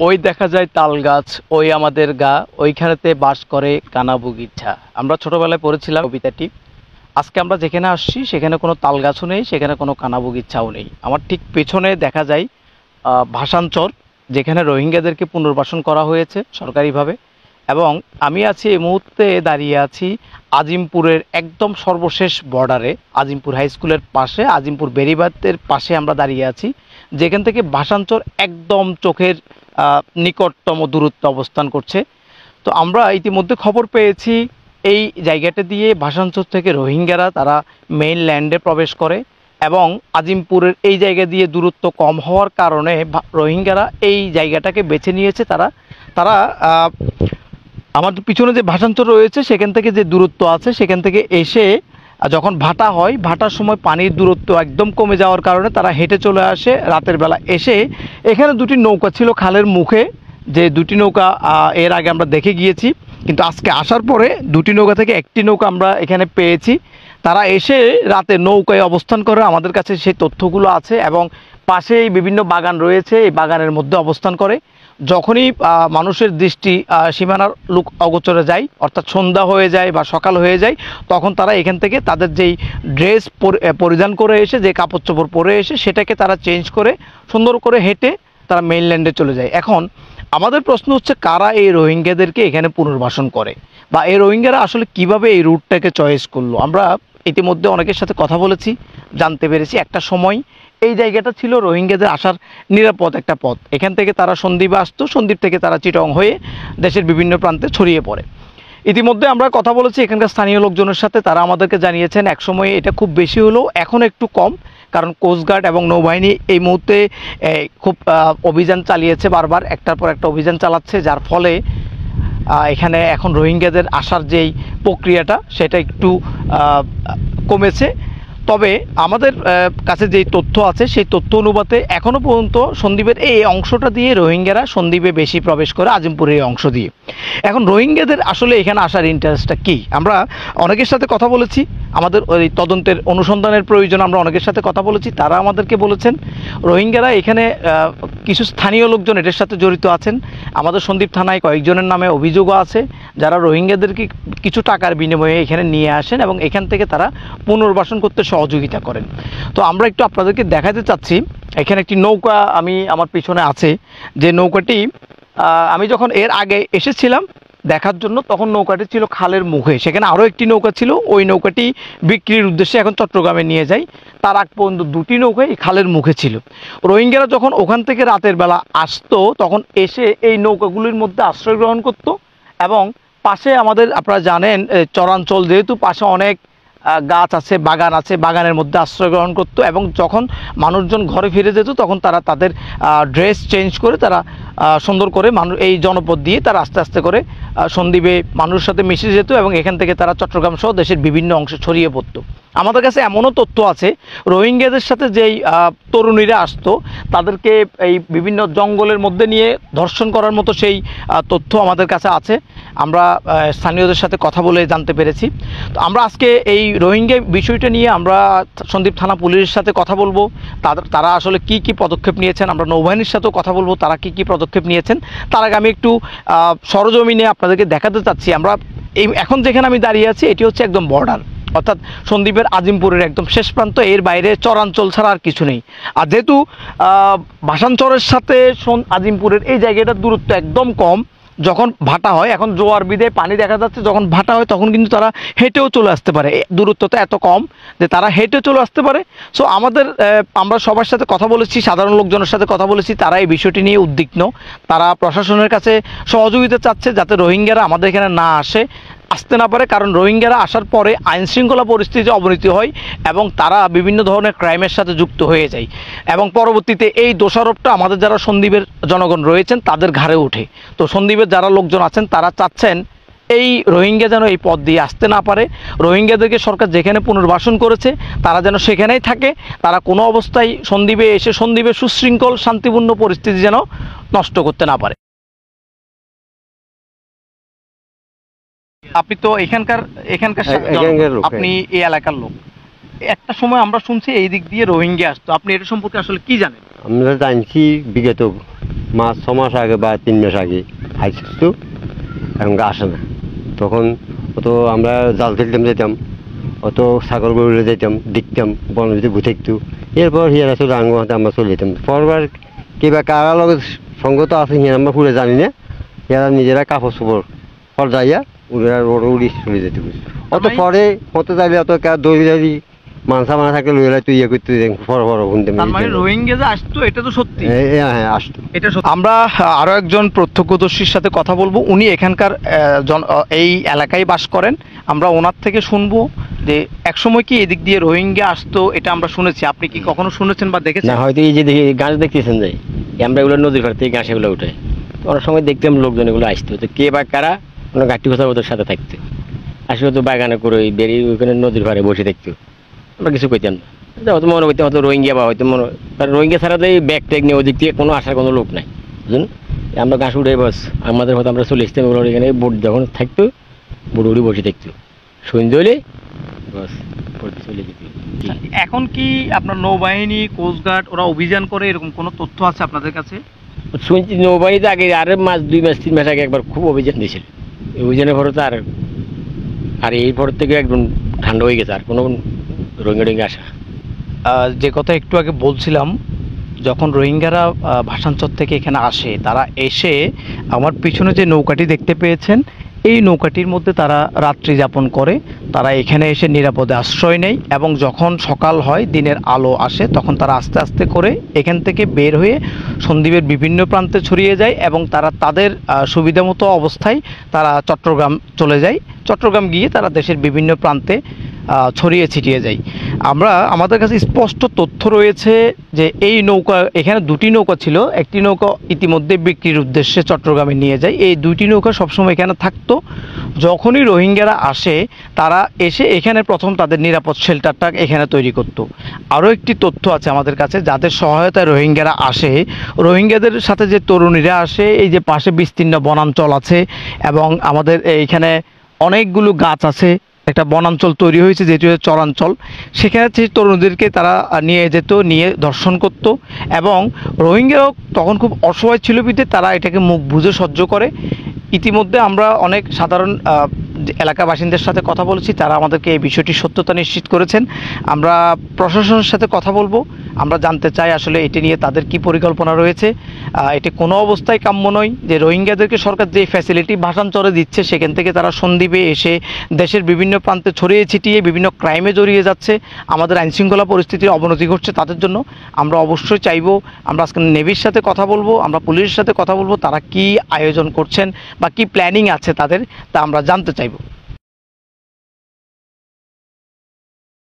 ওই দেখা যায় তাল গাছ, ওই আমাদের গা, ওইখানেতে বাস করে কানাবুগিঠা। আমরা ছোটবেলায় পড়েছিলাম কবিতাটি। আজকে আমরা যেখানে আসছি সেখানে কোনো তাল গাছও নেই, সেখানে কোনো কানাবুগিচ্ছাও নেই। আমার ঠিক পেছনে দেখা যায় ভাষাঞ্চর, যেখানে রোহিঙ্গাদেরকে পুনর্বাসন করা হয়েছে সরকারিভাবে। এবং আমি আছি এই মুহূর্তে দাঁড়িয়ে আছি আজিমপুরের একদম সর্বশেষ বর্ডারে, আজিমপুর হাই স্কুলের পাশে, আজিমপুর বেড়িবাঁধের পাশে আমরা দাঁড়িয়ে আছি, যেখান থেকে ভাষাঞ্চর একদম চোখের নিকটতম দূরত্বে অবস্থান করছে। তো আমরা ইতিমধ্যে খবর পেয়েছি এই জায়গাটা দিয়ে ভাষাঞ্চর থেকে রোহিঙ্গারা তারা মেইন ল্যান্ডে প্রবেশ করে, এবং আজিমপুরের এই জায়গা দিয়ে দূরত্ব কম হওয়ার কারণে রোহিঙ্গারা এই জায়গাটাকে বেছে নিয়েছে। তারা তারা আমাদের পিছনে যে ভাষাঞ্চর রয়েছে সেখান থেকে যে দূরত্ব আছে সেখান থেকে এসে যখন ভাটা হয়, ভাটার সময় পানির দূরত্ব একদম কমে যাওয়ার কারণে তারা হেঁটে চলে আসে। রাতের বেলা এসে এখানে দুটি নৌকা ছিল খালের মুখে, যে দুটি নৌকা এর আগে আমরা দেখে গিয়েছি, কিন্তু আজকে আসার পরে দুটি নৌকা থেকে একটি নৌকা আমরা এখানে পেয়েছি। তারা এসে রাতে নৌকায় অবস্থান করে, আমাদের কাছে সেই তথ্যগুলো আছে, এবং পাশেই বিভিন্ন বাগান রয়েছে, এই বাগানের মধ্যে অবস্থান করে। যখনই মানুষের দৃষ্টি সীমানার লোক অগোচরে যায়, অর্থাৎ সন্ধ্যা হয়ে যায় বা সকাল হয়ে যায়, তখন তারা এখান থেকে তাদের যেই ড্রেস পরিধান করে এসে, যে কাপড় চোপড় পরে এসে, সেটাকে তারা চেঞ্জ করে সুন্দর করে হেঁটে তারা মেইনল্যান্ডে চলে যায়। এখন আমাদের প্রশ্ন হচ্ছে, কারা এই রোহিঙ্গাদেরকে এখানে পুনর্বাসন করে, বা এই রোহিঙ্গারা আসলে কিভাবে এই রুটটাকে চয়েস করলো? আমরা ইতিমধ্যে অনেকের সাথে কথা বলেছি, জানতে পেরেছি একটা সময় এই জায়গাটা ছিল রোহিঙ্গাদের আসার নিরাপদ একটা পথ। এখান থেকে তারা সন্দ্বীপে আসতো, সন্দ্বীপ থেকে তারা চিটং হয়ে দেশের বিভিন্ন প্রান্তে ছড়িয়ে পড়ে। ইতিমধ্যে আমরা কথা বলেছি এখানকার স্থানীয় লোকজনের সাথে, তারা আমাদেরকে জানিয়েছেন একসময় এটা খুব বেশি হলেও এখন একটু কম, কারণ কোস্টগার্ড এবং নৌবাহিনী এই মুহূর্তে খুব অভিযান চালিয়েছে, বারবার একটার পর একটা অভিযান চালাচ্ছে, যার ফলে এখানে এখন রোহিঙ্গাদের আসার যেই প্রক্রিয়াটা সেটা একটু কমেছে। তবে আমাদের কাছে যেই তথ্য আছে সেই তথ্য অনুপাতে এখনও পর্যন্ত সন্দ্বীপের এই অংশটা দিয়ে রোহিঙ্গারা সন্দ্বীপে বেশি প্রবেশ করে, আজিমপুরের এই অংশ দিয়ে। এখন রোহিঙ্গাদের আসলে এখানে আসার ইন্টারেস্টটা কী? আমরা অনেকের সাথে কথা বলেছি, আমাদের ওই তদন্তের অনুসন্ধানের প্রয়োজন আমরা অনেকের সাথে কথা বলেছি, তারা আমাদেরকে বলেছেন রোহিঙ্গারা এখানে কিছু স্থানীয় লোকজন এটার সাথে জড়িত আছেন। আমাদের সন্দ্বীপ থানায় কয়েকজনের নামে অভিযোগও আছে, যারা রোহিঙ্গাদেরকে কিছু টাকার বিনিময়ে এখানে নিয়ে আসেন এবং এখান থেকে তারা পুনর্বাসন করতে সহযোগিতা করেন। তো আমরা একটু আপনাদেরকে দেখাতে চাচ্ছি, এখানে একটি নৌকা আমার পিছনে আছে, যে নৌকাটি আমি যখন এর আগে এসেছিলাম দেখার জন্য, তখন নৌকাটি ছিল খালের মুখে, সেখানে আরও একটি নৌকা ছিল, ওই নৌকাটি বিক্রির উদ্দেশ্যে এখন চট্টগ্রামে নিয়ে যায়। তার আগ পর্যন্ত দুটি নৌকাই খালের মুখে ছিল। রোহিঙ্গারা যখন ওখান থেকে রাতের বেলা আসতো, তখন এসে এই নৌকাগুলির মধ্যে আশ্রয় গ্রহণ করত, এবং পাশে আমাদের আপনারা জানেন চরাঞ্চল, যেহেতু পাশে অনেক গাছ আছে, বাগান আছে, বাগানের মধ্যে আশ্রয় গ্রহণ করতো, এবং যখন মানুষজন ঘরে ফিরে যেত তখন তারা তাদের ড্রেস চেঞ্জ করে তারা সুন্দর করে এই জনপদ দিয়ে তারা আস্তে আস্তে করে সন্দ্বীপে মানুষের সাথে মিশে যেত, এবং এখান থেকে তারা চট্টগ্রাম সহ দেশের বিভিন্ন অংশে ছড়িয়ে পড়তো। আমাদের কাছে এমনও তথ্য আছে, রোহিঙ্গাদের সাথে যেই তরুণীরা আসতো তাদেরকে এই বিভিন্ন জঙ্গলের মধ্যে নিয়ে ধর্ষণ করার মতো সেই তথ্য আমাদের কাছে আছে, আমরা স্থানীয়দের সাথে কথা বলে জানতে পেরেছি। তো আমরা আজকে এই রোহিঙ্গা বিষয়টা নিয়ে আমরা সন্দ্বীপ থানা পুলিশের সাথে কথা বলবো, তারা আসলে কি কি পদক্ষেপ নিয়েছেন, আমরা নৌবাহিনীর সাথেও কথা বলবো তারা কি কি পদক্ষেপ নিয়েছেন। তার আগে আমি একটু সরজমিনে আপনাদেরকে দেখাতে চাচ্ছি, আমরা এখন যেখানে আমি দাঁড়িয়ে আছি এটি হচ্ছে একদম বর্ডার, অর্থাৎ সন্দ্বীপের আজিমপুরের একদম শেষ প্রান্ত, এর বাইরে চরাঞ্চল ছাড়া আর কিছু নেই। আর যেহেতু ভাষাঞ্চরের সাথে আজিমপুরের এই জায়গাটার দূরত্ব একদম কম, যখন ভাটা হয়, এখন জোয়ার বিদে পানি দেখা যাচ্ছে, যখন ভাটা হয় তখন কিন্তু তারা হেঁটেও চলে আসতে পারে, দূরত্বটা এত কম যে তারা হেঁটে চলে আসতে পারে। সো আমরা সবার সাথে কথা বলেছি, সাধারণ লোকজনের সাথে কথা বলেছি, তারা এই বিষয়টি নিয়ে উদ্বিগ্ন, তারা প্রশাসনের কাছে সহযোগিতা চাচ্ছে যাতে রোহিঙ্গারা আমাদের এখানে আসতে না পারে, কারণ রোহিঙ্গারা আসার পরে আইনশৃঙ্খলা পরিস্থিতি অবনতি হয় এবং তারা বিভিন্ন ধরনের ক্রাইমের সাথে যুক্ত হয়ে যায়, এবং পরবর্তীতে এই দোষারোপটা আমাদের যারা সন্দ্বীপের জনগণ রয়েছেন তাদের ঘাড়ে ওঠে। তো সন্দ্বীপের যারা লোকজন আছেন তারা চাচ্ছেন এই রোহিঙ্গা যেন এই পথ দিয়ে আসতে না পারে, রোহিঙ্গাদেরকে সরকার যেখানে পুনর্বাসন করেছে তারা যেন সেখানেই থাকে, তারা কোনো অবস্থায় সন্দ্বীপে এসে সন্দ্বীপের সুশৃঙ্খল শান্তিপূর্ণ পরিস্থিতি যেন নষ্ট করতে না পারে। আপনি তো এখানকার এখানকার লোক, আপনি এই এলাকার লোক, একটা সময় আমরা শুনছি এই দিক দিয়ে রোহিঙ্গা আসতো, আপনি এটা সম্পর্কে আসলে কি জানেন? আমরা জানছি বিগত 6 মাস আগে বা 3 মাস আগে আসতো, এখন আসে না। তখন অত আমরা জাল ফেলতাম, যেতাম, অত ছাগল গরুলে যেতাম, দেখতাম বনের ভিতরে ঘুরে থাকতো। এরপর হিয়ারা চলে আঙ্গ হাতে আমরা চলে যেতাম। পরবার কিবা কারা লগে সঙ্গত আছে হিয়ার আমরা পুরো জানি না। হিয়ারা নিজেরা কাপড় চোপড় ফল যাইয়া উড়ি চলে যেতে বুঝি। অত পরে হতে চাইলে অত দড়ি দাড়ি মানসা মানা থাকলে লইলা তুই ইয়ে করতে শুনতে। তার মানে রোহিঙ্গা যে আসতো এটা তো সত্যি? হ্যাঁ, আসতো, এটা সত্যি। আমরা আরো একজন প্রত্যক্ষদর্শীর সাথে কথা বলবো, উনি এখানকার এই এলাকায় বাস করেন। আমরা ওনার থেকে শুনবো যে একসময় কি এদিক দিয়ে রোহিঙ্গা আসতো, এটা আমরা শুনেছি। আপনি কি কখনো শুনেছেন বা দেখেছেন? না, হয়তো এই যে দেখি গাছ দেখতেছেন যে আমরা এগুলো নদীর ঘর থেকে গাছ এগুলো উঠে, তো অনেক সময় দেখতাম লোকজন এগুলো আসতো, তো কে বা কারা কোনো গাঠি কথা ওদের সাথে থাকতো, আসলে তো বাগানে করে বেরিয়ে ওইখানে নদীর ঘরে বসে থাকতো, আমরা কিছু কইতাম না। হয়তো মনে করতাম হয়তো রোহিঙ্গা, বা হয়তো রোহিঙ্গা ছাড়া তো এই ব্যাগ ট্যাগ নিয়ে ওদিক থেকে কোনো আসার কোনো লোক নাই, বুঝলেন। আমরা গাছ উঠে বস আমাদের হয়তো আমরা চলে আসতাম, ওগুলো এখানে বোট যখন থাকতো বোট উড়ে বসে থাকতো, সন্ধ্যে হলে বস চলে যেত। এখন কি আপনার নৌবাহিনী, কোস্টগার্ড ওরা অভিযান করে, এরকম কোনো তথ্য আছে আপনাদের কাছে? শুনছি নৌবাহিনীতে আগে আর 2 মাস 3 মাস আগে একবার খুব অভিযান দিয়েছিল, এই অভিযানের পরে তো আর এই পর থেকে একদম ঠান্ডা হয়ে গেছে, আর কোনো রোহিঙ্গা টোহিঙ্গা আসা। যে কথা একটু আগে বলছিলাম, যখন রোহিঙ্গারা ভাসানচর থেকে এখানে আসে, তারা এসে আমার পিছনে যে নৌকাটি দেখতে পেয়েছেন, এই নৌকাটির মধ্যে তারা রাত্রি যাপন করে। তারা এখানে এসে নিরাপদে আশ্রয় নেয় এবং যখন সকাল হয়, দিনের আলো আসে, তখন তারা আস্তে আস্তে করে এখান থেকে বের হয়ে সন্দ্বীপের বিভিন্ন প্রান্তে ছড়িয়ে যায় এবং তারা তাদের সুবিধামতো অবস্থায় তারা চট্টগ্রাম চলে যায়। চট্টগ্রাম গিয়ে তারা দেশের বিভিন্ন প্রান্তে ছড়িয়ে ছিটিয়ে যায়। আমাদের কাছে স্পষ্ট তথ্য রয়েছে যে এই নৌকা, এখানে 2টি নৌকা ছিল, একটি নৌকা ইতিমধ্যে বিক্রির উদ্দেশ্যে চট্টগ্রামে নিয়ে যায়। এই 2টি নৌকা সবসময় এখানে থাকতো। যখনই রোহিঙ্গারা আসে, তারা এসে এখানে প্রথম তাদের নিরাপদ শেল্টারটা এখানে তৈরি করত। আরও একটি তথ্য আছে আমাদের কাছে, যাদের সহায়তায় রোহিঙ্গারা আসে, রোহিঙ্গাদের সাথে যে তরুণীরা আসে, এই যে পাশে বিস্তীর্ণ বনাঞ্চল আছে এবং আমাদের এইখানে অনেকগুলো গাছ আছে, একটা বনাঞ্চল তৈরি হয়েছে যেটি হচ্ছে চরাঞ্চল। সেখানে সেই তরুণদেরকে তারা নিয়ে যেত, নিয়ে দর্শন করত এবং রোহিঙ্গারাও তখন খুব অসহায় ছিল বিধে তারা এটাকে মুখ বুজে সহ্য করে। ইতিমধ্যে আমরা অনেক সাধারণ এলাকা বাসিন্দার সাথে কথা বলেছি, তারা আমাদেরকে এই বিষয়টির সত্যতা নিশ্চিত করেছেন। আমরা প্রশাসনের সাথে কথা বলবো, আমরা জানতে চাই আসলে এটি নিয়ে তাদের কি পরিকল্পনা রয়েছে। এটি কোনো অবস্থায় কাম্য নয় যে রোহিঙ্গাদেরকে সরকার যে ফ্যাসিলিটি ভাসানচরে দিচ্ছে, সেখান থেকে তারা সন্দ্বীপে এসে দেশের বিভিন্ন প্রান্তে ছড়িয়ে ছিটিয়ে বিভিন্ন ক্রাইমে জড়িয়ে যাচ্ছে, আমাদের আইনশৃঙ্খলা পরিস্থিতির অবনতি ঘটছে তাদের জন্য। আমরা অবশ্যই চাইবো, আমরা আজকে নেভির সাথে কথা বলবো, আমরা পুলিশের সাথে কথা বলবো, তারা কি আয়োজন করছেন বা কি প্ল্যানিং আছে তাদের, তা আমরা জানতে চাইব।